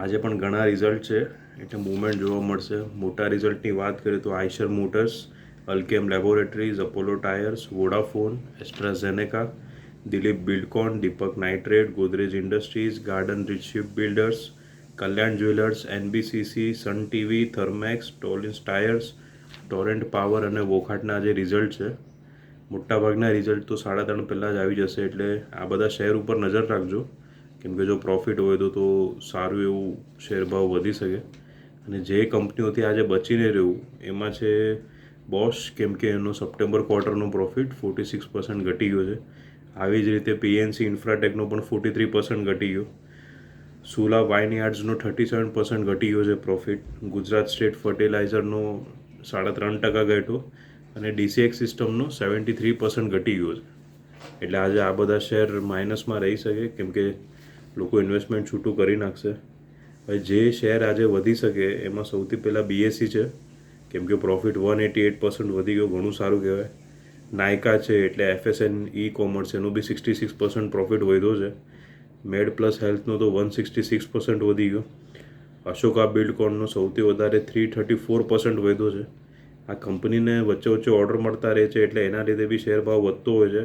આજે પણ ઘણા રિઝલ્ટ છે એટલે મૂવમેન્ટ જોવા મળશે. મોટા રિઝલ્ટની વાત કરીએ તો Eicher Motors, Alkem Laboratories, Apollo Tyres, Vodafone, AstraZeneca, Dilip Buildcon, Deepak Nitrite, Godrej Industries, Garden Reach Ship Builders, Kalyan Jewellers, NBCC, Sun TV, Thermax, Tolins Tyres, Torrent Power અને વોખાટના જે રિઝલ્ટ છે. મોટાભાગના રિઝલ્ટ તો 3.5 પહેલાં જ આવી જશે, એટલે આ બધા શેર ઉપર નજર રાખજો, કેમ કે જો પ્રોફિટ હોય તો સારું એવું શેર ભાવ વધી શકે. અને જે કંપનીઓથી આજે બચીને રહેવું એમાં છે બોશ, કેમ કે એનો સપ્ટેમ્બર ક્વાર્ટરનો પ્રોફિટ 46% ઘટી ગયો છે. આવી જ રીતે પીએનસી ઇન્ફ્રાટેકનો પણ 43% ઘટી ગયો. સુલા વાઇનયાર્ડ્સનો 37% ઘટી ગયો છે પ્રોફિટ. ગુજરાત સ્ટેટ ફર્ટિલાઇઝરનો 3.5% ઘટ્યો અને ડીસીએક્સ સિસ્ટમનો 73% ઘટી ગયો છે. એટલે આજે આ બધા શેર માઇનસમાં રહી શકે, કેમ કે લોકો ઇન્વેસ્ટમેન્ટ છૂટું કરી નાખશે. હવે જે શેર આજે વધી શકે એમાં સૌથી પહેલાં બીએસસી છે, કેમ કે પ્રોફિટ 188% વધી ગયો, ઘણું સારું કહેવાય. નાયકા છે એટલે એફએસએન ઈ કોમર્સ, એનો બી 66% પ્રોફિટ વધ્યો છે. મેડ પ્લસ હેલ્થનો તો 166% વધી ગયો. અશોકા બિલ્ડકોનનો સૌથી વધારે 334% વધ્યો છે. આ કંપનીને વચ્ચે વચ્ચે ઓર્ડર મળતા રહે છે, એટલે એના લીધે બી શેર ભાવ વધતો હોય છે.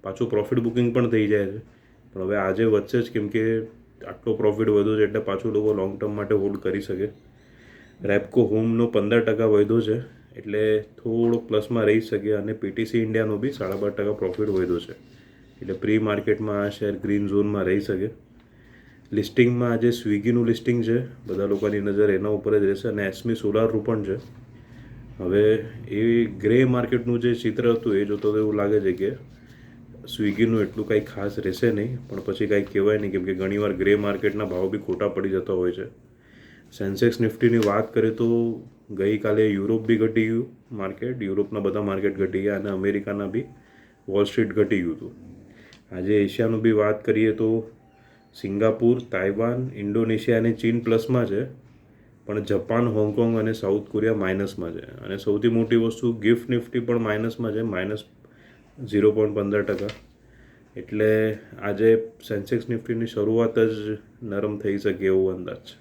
પાછું પ્રોફિટ બુકિંગ પણ થઈ જાય છે. પણ હવે આજે વધશે જ, કેમ કે આટલો પ્રોફિટ વધ્યો છે એટલે પાછું લોકો લોંગ ટર્મ માટે હોલ્ડ કરી શકે. રેપકો હોમનો 15% વધ્યો છે, એટલે થોડોક પ્લસમાં રહી શકે. અને પીટીસી ઇન્ડિયાનો બી 12.5% પ્રોફિટ વધ્યો છે, એટલે પ્રી માર્કેટમાં આ શેર ગ્રીન ઝોનમાં રહી શકે. લિસ્ટિંગમાં આજે સ્વિગીનું લિસ્ટિંગ છે, બધા લોકોની નજર એના ઉપર જ રહેશે. અને એસમી સોલારનું પણ છે. હવે એ ગ્રે માર્કેટનું જે ચિત્ર હતું એ જોતો તો એવું લાગે છે કે સ્વિગીનું એટલું કંઈ ખાસ રહેશે નહીં, પણ પછી કાંઈ કહેવાય નહીં, કેમ કે ઘણીવાર ગ્રે માર્કેટના ભાવ બી ખોટા પડી જતા હોય છે. સેન્સેક્સ નિફ્ટીની વાત કરીએ તો ગઈકાલે યુરોપ બી ઘટી ગયું માર્કેટ, યુરોપના બધા માર્કેટ ઘટી ગયા અને અમેરિકાના બી વોલ સ્ટ્રીટ ઘટી ગયું હતું. આજે એશિયાનું બી વાત કરીએ તો સિંગાપુર, તાઇવાન, ઇન્ડોનેશિયા અને ચીન પ્લસમાં છે, પણ જાપાન, હોંગકોંગ અને સાઉથ કોરિયા માઇનસમાં છે. અને સૌથી મોટી વસ્તુ ગિફ્ટ નિફ્ટી પણ માઇનસમાં છે, -0.15%. એટલે આજે સેન્સેક્સ નિફ્ટીની શરૂઆત જ નરમ થઈ શકે એવો અંદાજ છે.